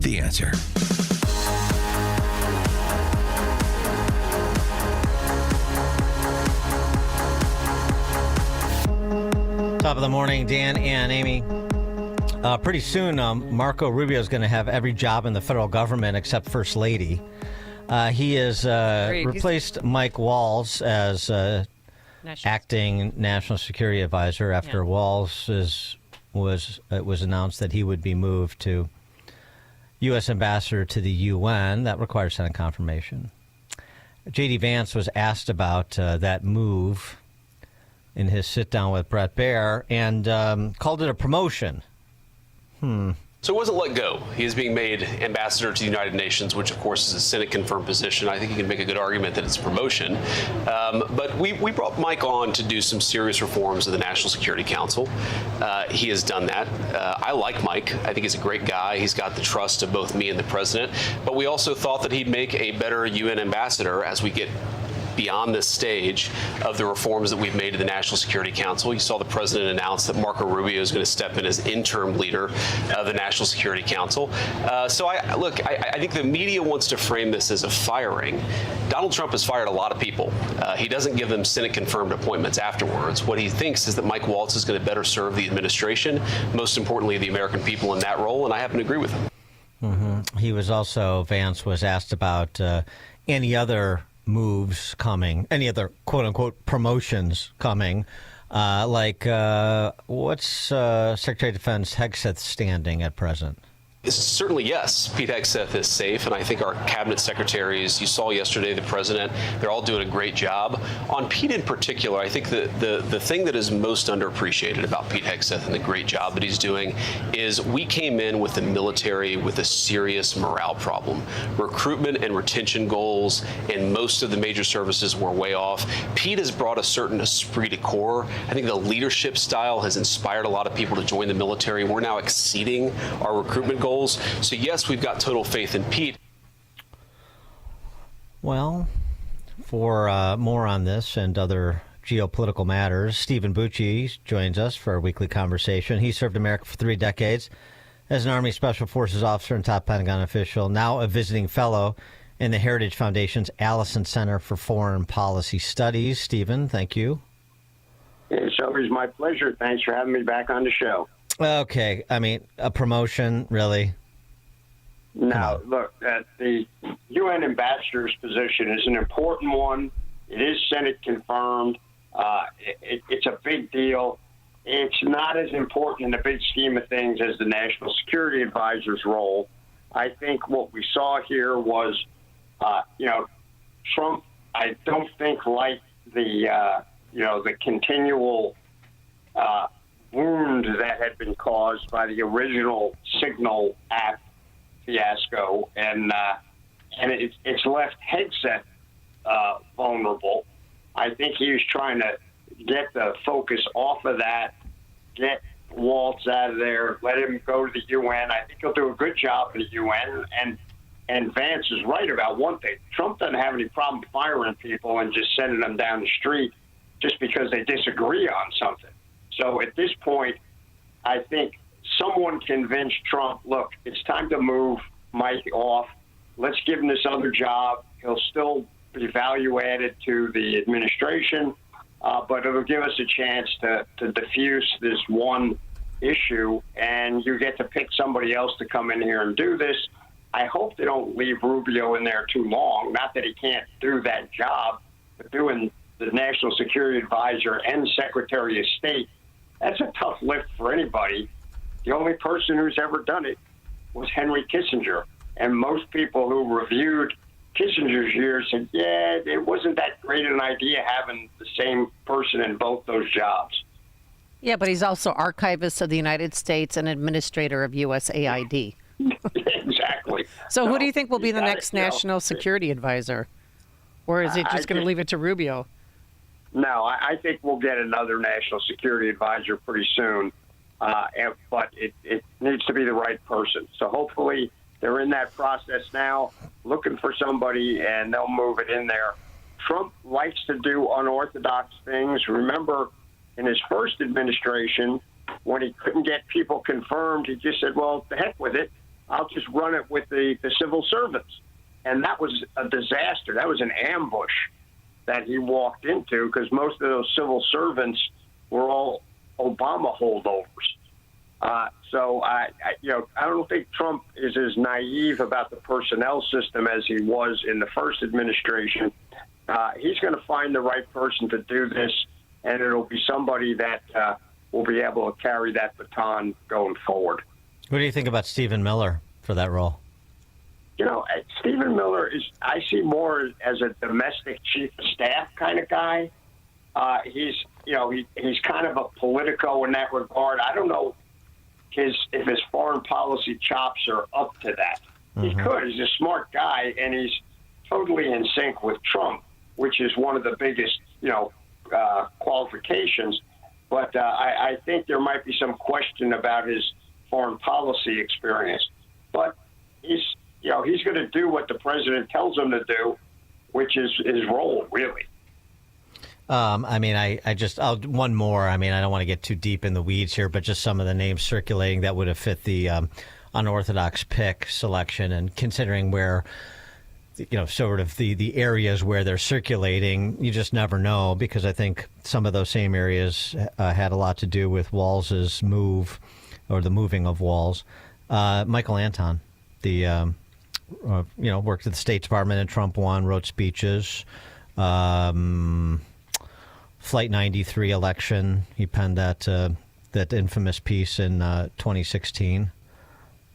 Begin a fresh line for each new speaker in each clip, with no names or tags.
The Answer.
Top of the morning, Dan and Amy. Pretty soon, Marco Rubio is going to have every job in the federal government except First Lady. He has replaced Mike Waltz as acting National Security Advisor after Waltz was announced that he would be moved to U.S. Ambassador to the UN. That requires Senate confirmation. J.D. Vance was asked about that move in his sit-down with Brett Baer and called it a promotion.
So it wasn't let go. He is being made ambassador to the United Nations, which, of course, is a Senate-confirmed position. I think you can make a good argument that it's a promotion. But we brought Mike on to do some serious reforms of the National Security Council. He has done that. I like Mike. I think he's a great guy. He's got the trust of both me and the president. But we also thought that he'd make a better UN ambassador as we get beyond this stage of the reforms that we've made to the National Security Council. You saw the president announce that Marco Rubio is going to step in as interim leader of the National Security Council. So I think the media wants to frame this as a firing. Donald Trump has fired a lot of people. He doesn't give them Senate-confirmed appointments afterwards. What he thinks is that Mike Waltz is going to better serve the administration, most importantly, the American people in that role, and I happen to agree with him.
He was also, Vance was asked about any other moves coming, any other quote-unquote promotions coming, what's Secretary of Defense Hegseth's standing at present?
Certainly, yes. Pete Hegseth is safe, and I think our cabinet secretaries, you saw yesterday the president, they're all doing a great job. On Pete in particular, I think the thing that is most underappreciated about Pete Hegseth and the great job that he's doing is we came in with the military with a serious morale problem. Recruitment and retention goals in most of the major services were way off. Pete has brought a certain esprit de corps. I think the leadership style has inspired a lot of people to join the military. We're now exceeding our recruitment goals. So, yes, we've got total faith in Pete.
Well, for more on this and other geopolitical matters, Stephen Bucci joins us for a weekly conversation. He served America for 3 decades as an Army Special Forces officer and top Pentagon official, now a visiting fellow in the Heritage Foundation's Allison Center for Foreign Policy Studies. Stephen, thank you.
It's always my pleasure. Thanks for having me back on the show.
Okay, I mean, a promotion, really?
No, look, the UN ambassador's position is an important one. It is Senate confirmed. It's a big deal. It's not as important in the big scheme of things as the National Security Advisor's role. I think what we saw here was, Trump, I don't think liked the continual wound that had been caused by the original Signal app fiasco, and it's left Hegseth vulnerable. I think he was trying to get the focus off of that, get Waltz out of there, let him go to the UN. I think he'll do a good job in the UN, and Vance is right about one thing. Trump doesn't have any problem firing people and just sending them down the street just because they disagree on something. So at this point, I think someone convinced Trump, look, it's time to move Mike off. Let's give him this other job. He'll still be value added to the administration, but it'll give us a chance to diffuse this one issue, and you get to pick somebody else to come in here and do this. I hope they don't leave Rubio in there too long. Not that he can't do that job, but doing the National Security Advisor and Secretary of State, that's a tough lift for anybody. The only person who's ever done it was Henry Kissinger. And most people who reviewed Kissinger's years said, yeah, it wasn't that great an idea having the same person in both those jobs.
Yeah, but he's also archivist of the United States and administrator of USAID.
Exactly.
So who do you think will be the next National Security Advisor? Or is it just going to leave it to Rubio?
No, I think we'll get another National Security Advisor pretty soon, but it needs to be the right person. So hopefully they're in that process now, looking for somebody, and they'll move it in there. Trump likes to do unorthodox things. Remember, in his first administration, when he couldn't get people confirmed, he just said, well, the heck with it. I'll just run it with the civil servants. And that was a disaster. That was an ambush that he walked into because most of those civil servants were all Obama holdovers. So I don't think Trump is as naive about the personnel system as he was in the first administration. He's going to find the right person to do this, and it'll be somebody that will be able to carry that baton going forward.
What do you think about Stephen Miller for that role?
Stephen Miller I see more as a domestic chief of staff kind of guy. He's kind of a politico in that regard. I don't know if his foreign policy chops are up to that. He could. He's a smart guy, and he's totally in sync with Trump, which is one of the biggest, qualifications. But I think there might be some question about his foreign policy experience. But he's going to do what the president tells him to do, which is his role, really.
One more. I don't want to get too deep in the weeds here, but just some of the names circulating that would have fit the unorthodox pick selection, and considering where, sort of the areas where they're circulating, you just never know, because I think some of those same areas had a lot to do with Walz's move, or the moving of Walz. Michael Anton, worked at the State Department in Trump 1, wrote speeches. Flight 93 election, he penned that infamous piece in 2016.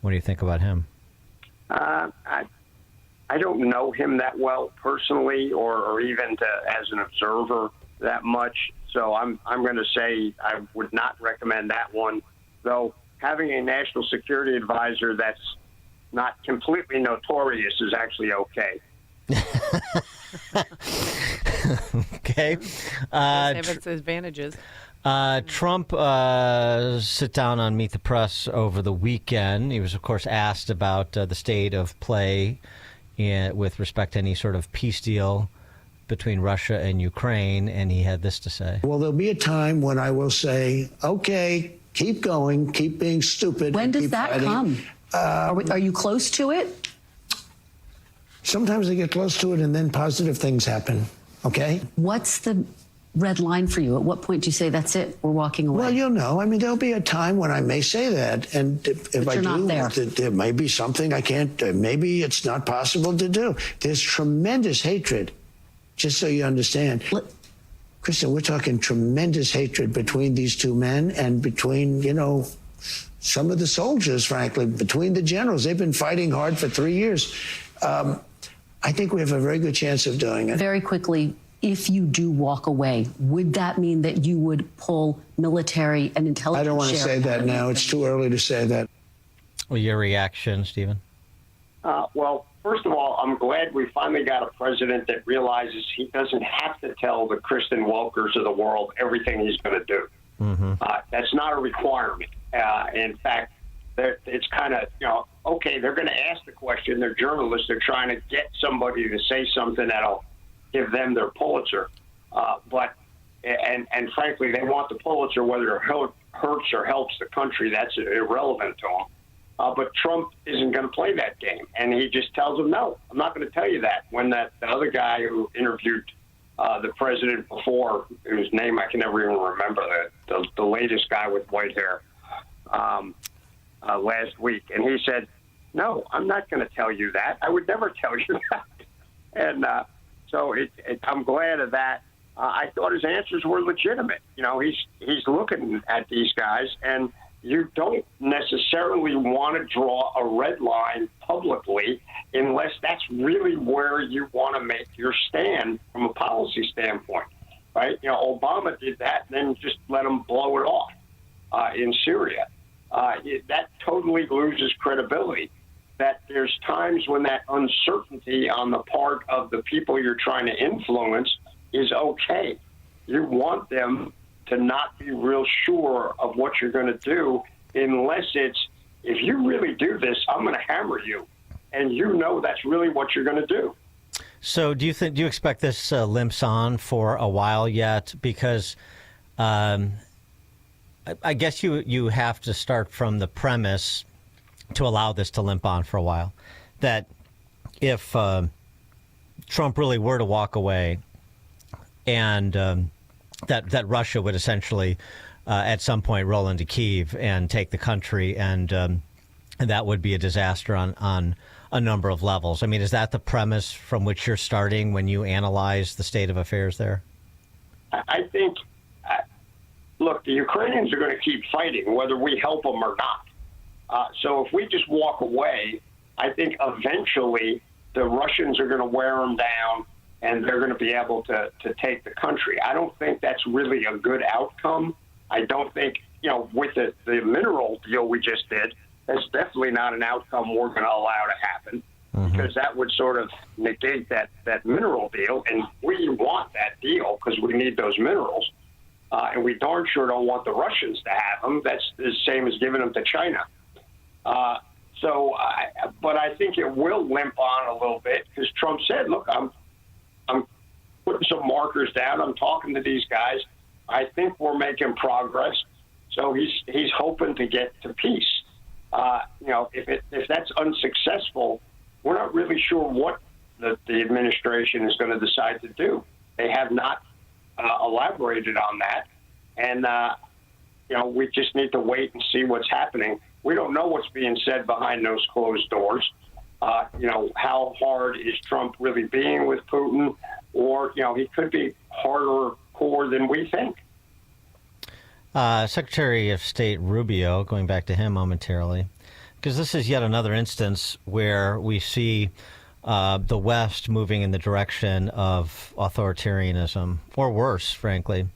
What do you think about him?
I don't know him that well personally, or even as an observer that much. So I'm going to say I would not recommend that one. Though having a national security advisor that's not completely notorious is actually okay.
Okay.
Have its advantages.
Trump sit down on Meet the Press over the weekend. He was, of course, asked about the state of play with respect to any sort of peace deal between Russia and Ukraine, and he had this to say.
Well, there'll be a time when I will say, okay, keep going, keep being stupid.
When does that
fighting.
come? Are you close to it?
Sometimes I get close to it, and then positive things happen, okay?
What's the red line for you? At what point do you say, that's it, we're walking away?
Well, there'll be a time when I may say that, and if I do, there may be something I can't, maybe it's not possible to do. There's tremendous hatred, just so you understand. Kristen, we're talking tremendous hatred between these two men and between, some of the soldiers, frankly, between the generals. They've been fighting hard for 3 years. I think we have a very good chance of doing it.
Very quickly, if you do walk away, would that mean that you would pull military and intelligence?
I don't want to say that now. It's too early to say that.
Well, your reaction, Stephen?
Well, first of all, I'm glad we finally got a president that realizes he doesn't have to tell the Kristen Welkers of the world everything he's going to do. That's not a requirement. In fact, it's kind of, okay, they're going to ask the question. They're journalists. They're trying to get somebody to say something that'll give them their Pulitzer. But frankly, they want the Pulitzer whether it hurts or helps the country. That's irrelevant to them. But Trump isn't going to play that game. And he just tells them, no, I'm not going to tell you that. When the other guy who interviewed the president before, whose name I can never even remember, the latest guy with white hair, last week, and he said, no, I'm not going to tell you that. I would never tell you that. And so I'm glad of that. I thought his answers were legitimate. He's looking at these guys, and you don't necessarily want to draw a red line publicly unless that's really where you want to make your stand from a policy standpoint, right? Obama did that, and then just let him blow it off in Syria. That totally loses credibility. That there's times when that uncertainty on the part of the people you're trying to influence is okay. You want them to not be real sure of what you're going to do unless it's, if you really do this, I'm going to hammer you. And that's really what you're going to do.
So do you expect this limps on for a while yet? Because I guess you have to start from the premise to allow this to limp on for a while. That if Trump really were to walk away, and that Russia would essentially at some point roll into Kyiv and take the country, and that would be a disaster on a number of levels. I mean, is that the premise from which you're starting when you analyze the state of affairs there?
I think, look, the Ukrainians are going to keep fighting whether we help them or not. So if we just walk away, I think eventually the Russians are going to wear them down and they're going to be able to take the country. I don't think that's really a good outcome. I don't think, with the mineral deal we just did, that's definitely not an outcome we're going to allow to happen, because that would sort of negate that mineral deal. And we want that deal because we need those minerals. And we darn sure don't want the Russians to have them. That's the same as giving them to China. But I think it will limp on a little bit because Trump said, look, I'm putting some markers down. I'm talking to these guys. I think we're making progress. So he's hoping to get to peace. If that's unsuccessful, we're not really sure what the administration is going to decide to do. They have not elaborated on that. And, we just need to wait and see what's happening. We don't know what's being said behind those closed doors. How hard is Trump really being with Putin? Or, he could be harder core than we think.
Secretary of State Rubio, going back to him momentarily, because this is yet another instance where we see the West moving in the direction of authoritarianism, or worse, frankly,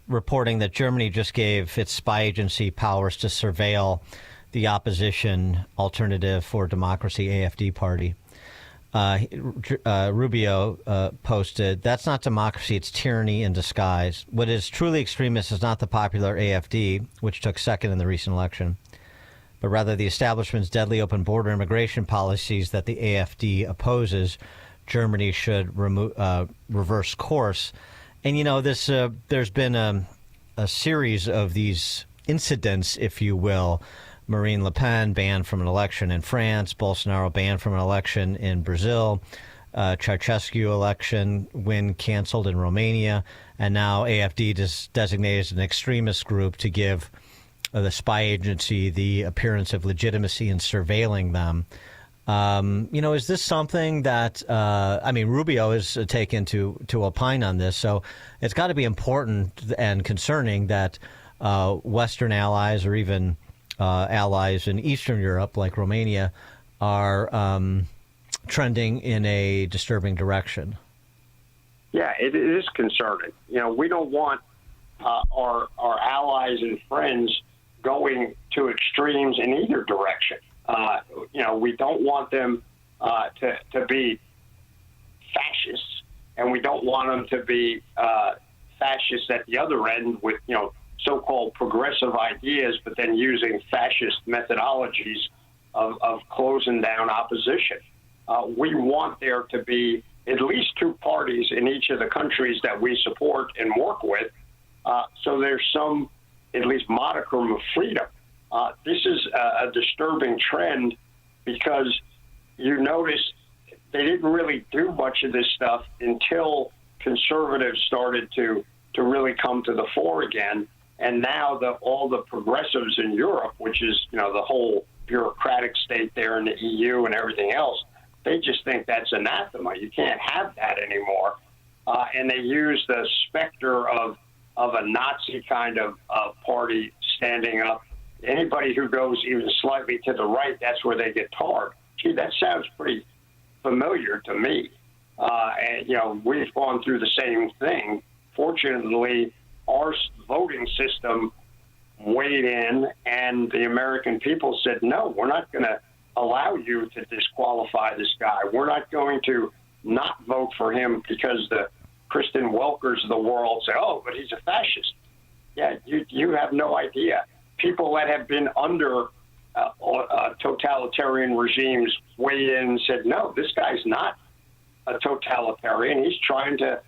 reporting that Germany just gave its spy agency powers to surveil the opposition Alternative for Democracy, AfD party. Rubio posted, "That's not democracy, it's tyranny in disguise. What is truly extremist is not the popular AfD, which took second in the recent election, but rather the establishment's deadly open border immigration policies that the AfD opposes. Germany should reverse course." And, there's been a series of these incidents, if you will. Marine Le Pen banned from an election in France, Bolsonaro banned from an election in Brazil, Ceausescu election win canceled in Romania, and now AfD designated as an extremist group to give the spy agency the appearance of legitimacy in surveilling them. Is this something that, Rubio is taken to opine on this, so it's got to be important and concerning that Western allies or even allies in Eastern Europe, like Romania, are trending in a disturbing direction.
Yeah, it is concerning. We don't want our allies and friends going to extremes in either direction. We don't want them to be fascists, and we don't want them to be fascists at the other end with, so-called progressive ideas, but then using fascist methodologies of closing down opposition. We want there to be at least two parties in each of the countries that we support and work with, so there's some, at least, modicum of freedom. This is a disturbing trend because you notice they didn't really do much of this stuff until conservatives started to really come to the fore again. And now all the progressives in Europe, which is, the whole bureaucratic state there in the EU and everything else, they just think that's anathema. You can't have that anymore. And they use the specter of a Nazi kind of party standing up. Anybody who goes even slightly to the right, that's where they get tarred. Gee, that sounds pretty familiar to me. And, we've gone through the same thing. Fortunately, our voting system weighed in, and the American people said, no, we're not going to allow you to disqualify this guy. We're not going to not vote for him because the Kristen Welkers of the world say, oh, but he's a fascist. Yeah, you have no idea. People that have been under totalitarian regimes weighed in and said, no, this guy's not a totalitarian. He's trying to,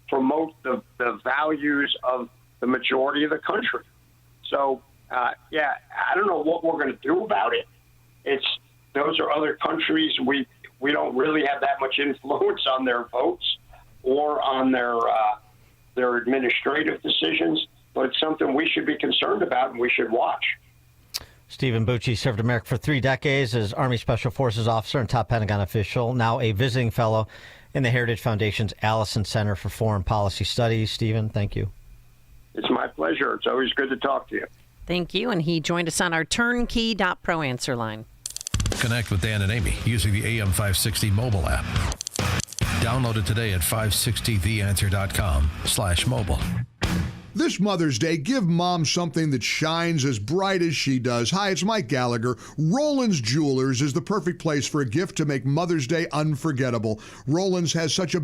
promote the values of the majority of the country. So Yeah, I don't know what we're going to do about it. Those are other countries. We don't really have that much influence on their votes or on their administrative decisions, but it's something we should be concerned about and we should watch.
Stephen Bucci served America for 3 decades as Army Special Forces officer and top Pentagon official, now a visiting fellow in the Heritage Foundation's Allison Center for Foreign Policy Studies. Stephen, thank you.
It's my pleasure. It's always good to talk to you.
Thank you. And he joined us on our turnkey.pro answer line.
Connect with Dan and Amy using the AM 560 mobile app. Download it today at 560theanswer.com/mobile.
This Mother's Day, give Mom something that shines as bright as she does. Hi, it's Mike Gallagher. Roland's Jewelers is the perfect place for a gift to make Mother's Day unforgettable. Roland's has such a